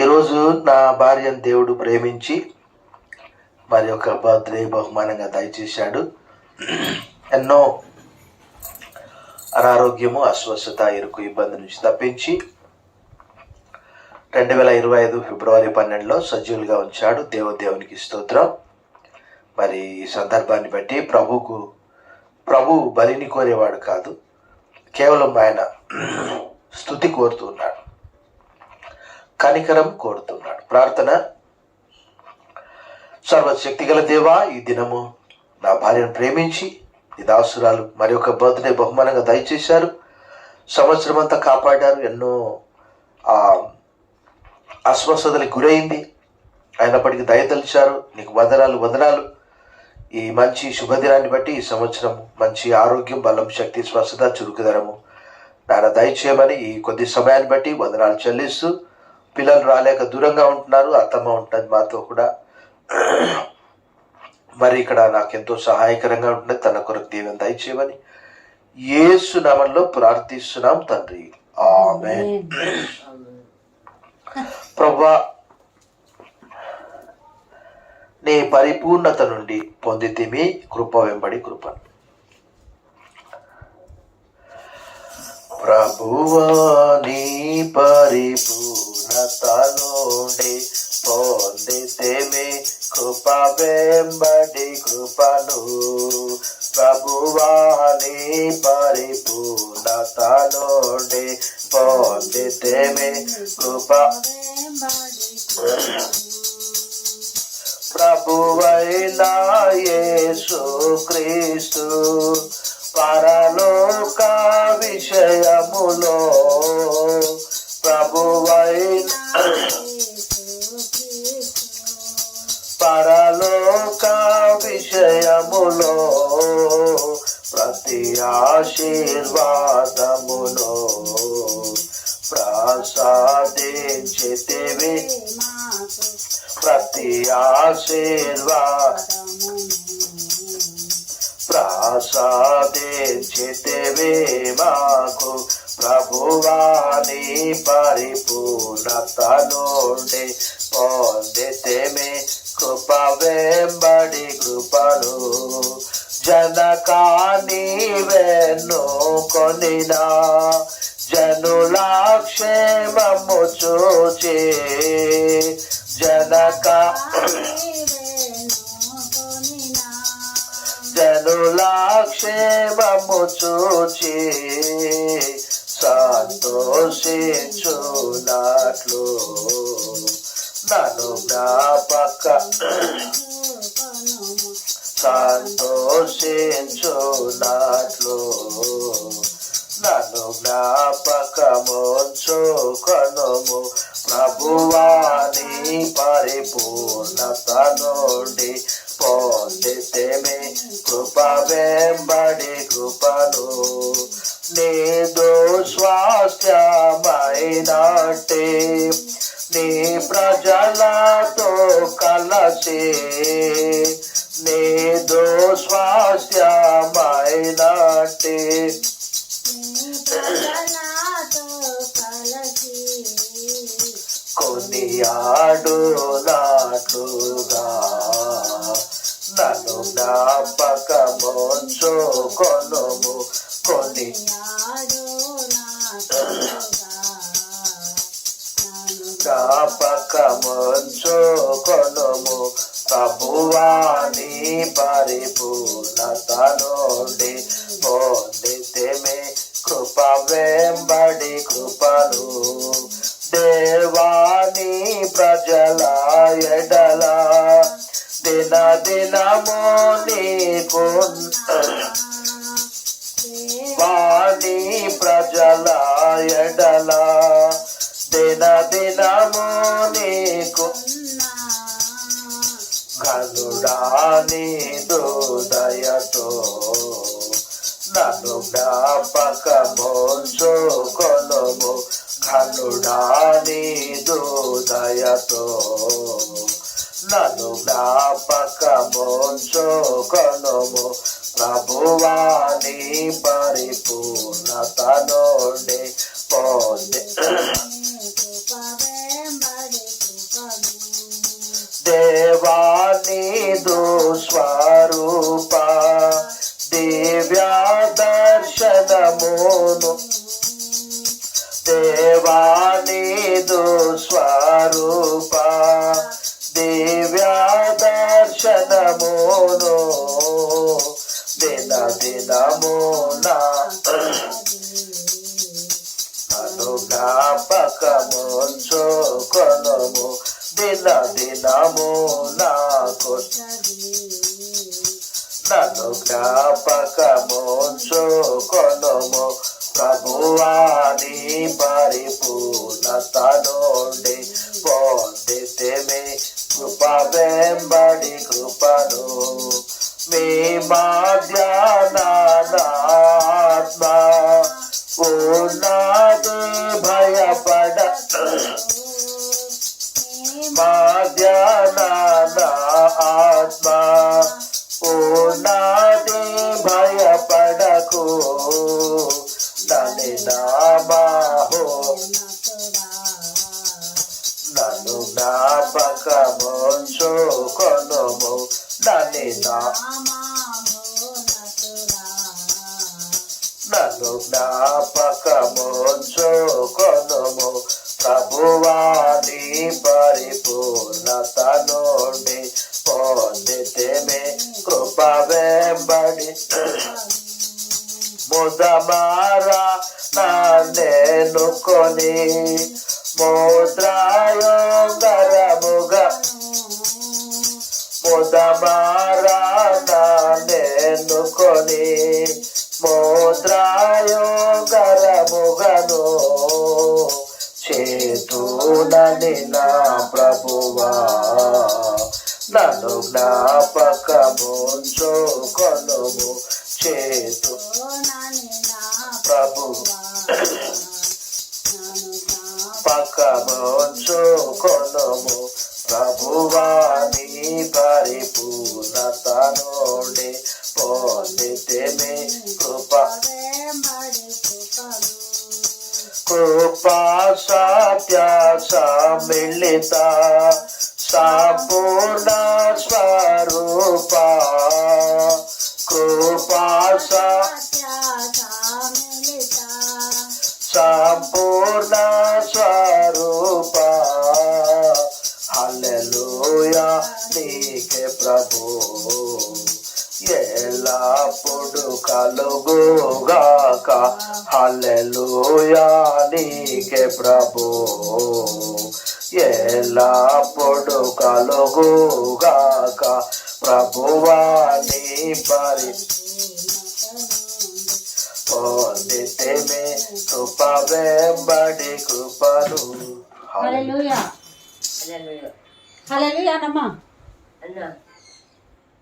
ఈరోజు నా భార్యను దేవుడు ప్రేమించి మరి ఒక బర్త్డే బహుమానంగా దయచేశాడు. ఎన్నో అనారోగ్యము, అస్వస్థత, ఇరుకు, ఇబ్బంది నుంచి తప్పించి 2025 ఫిబ్రవరి 12 సజీవులుగా ఉంచాడు. దేవునికి స్తోత్రం. మరి ఈ సందర్భాన్ని బట్టి ప్రభు బలిని కోరేవాడు కాదు, కేవలం ఆయన స్తుతి కోరుతున్నాడు, కనికరం కోరుతున్నాడు. ప్రార్థన. సర్వశక్తిగల దేవా, ఈ దినము నా భార్యను ప్రేమించి ఈ దాసురాలు మరి ఒక బర్త్డే బహుమానంగా దయచేశారు. సంవత్సరం అంతా కాపాడారు. ఎన్నో అస్వస్థతలకు గురైంది, అయినప్పటికీ దయతలిచారు. నీకు వదనాలు. ఈ మంచి శుభదినాన్ని బట్టి ఈ సంవత్సరం మంచి ఆరోగ్యం, బలం, శక్తి, స్వస్థత, చురుకుదనము నాన్న దయచేయమని ఈ కొద్ది సమయాన్ని బట్టి వందనాలు చెల్లిస్తూ, పిల్లలు రాలేక దూరంగా ఉంటున్నారు, అత్తమ్మ ఉంటుంది మాతో కూడా, మరి ఇక్కడ నాకెంతో సహాయకరంగా ఉంటుంది. తన కొరకు దీవెన దయచేయమని యేసు నామములో ప్రార్థిస్తున్నాం తండ్రి, ఆమేన్. ప్రభువా, నీ పరిపూర్ణత నుండి పొందితిమి కృప వెంబడి కృపను. ప్రభువా, నీ పరిపూర్ణత నుండి పొందితిమి కృప వెంబడి కృపను. ప్రభువా, నీ పరిపూర్ణత నుండి పొందితిమి కృప. ప్రభువైన యేసు క్రీస్తు పరలోక విషయములో, ప్రభువైన పరలోక విషయములో ప్రతి ఆశీర్వాదములో ప్రసాదించితివి. ప్రతి ప్రసాదించితివి మాకు. ప్రభువా, నీ పరిపూర్ణత నుండి పొందితిమి కృప వెంబడి కృపను. జనకా నీవెన్ను కొనినా జనుల క్షేమము చూచి, జనుల క్షేమము చూచి సంతోషించునట్లు నన్ను సంతోషించునట్లు నన్ను జ్ఞాపకముంచుకొనుము. ప్రభువా, నీ పరిపూర్ణత నుండి పొందితిమి కృప వెంబడి కృపను. నీదు స్వాస్థ్యమైనట్టి నీ ప్రజలతో కలసి, నీదు స్వాస్థ్యమైనట్టి కొనియాడునట్లుగా నన్ను జ్ఞాపకముంచుకొనుము. జ్ఞాపకముంచుకొనుము. ప్రభువా, నీ పరిపూర్ణత నుండి పొందితిమి కృప వెంబడి కృపను. దేవాని ప్రజల ఎడల దినదినము నీకు, వాని ప్రజల ఎడల దినదినము నీకు ఘనుడా నీదు దయతో నన్ను జ్ఞాపకముంచుకొనుము. ఘనుడా నీదు దయతో నన్ను జ్ఞాపకముంచుకొనుము. ప్రభువా, నీ పరిపూర్ణత నుండి పొంది దేవా నీదు స్వరూప దివ్య దర్శనమును దేవా నీదు స్వరూప దివ్య దర్శనమును దిన దినమున నన్ను జ్ఞాపకముంచుకొనుము దిన దినము నాకు నన్ను జ్ఞాపకముంచుకొనుము ప్రభువాని పరిపూర్ణత నుండి పొందితిమి కృప వెంబడి కృపను మీ మధ్యాహ్నాత్మ ఉన్నది భయపడ మధ్యాహ్నాత్మ ఉన్నది భయపడకు నని నామహో నన్ను జ్ఞాపకముంచుకొనుము నన్ను జ్ఞాపకముంచుకొనుము ప్రభువాని పరిపూర్ణత నుండి పొందితిమి కృప వెంబడి ముదమారా నన్నేనుకొని ముద్రాయోగరముగా ముదమారా నన్నేనుకొని ముద్రాయోగరముగను చేతులని నా ప్రభువా నన్ను జ్ఞాపకముంచుకొనుము చేతు ప్రభు పకముంచుకొనుము ప్రభువాని పరిపూర్ణత నుండి పొందితిమి కృప కృపా సత్య సమ్మిళిత సంపూర్ణ స్వరూప కృపా సంపూర్ణ స్వరూప హల్లెలూయా నీకే ప్రభు ఎల్లప్పుడు కలుగుగాక హల్లెలూయా నీకే ప్రభు ఎల్లప్పుడు కలుగుగాక ప్రభువాని పరి పొందితిమి కృప వెంబడి కృపను హల్లెలూయా హల్లెలూయా హల్లెలూయా అమ్మా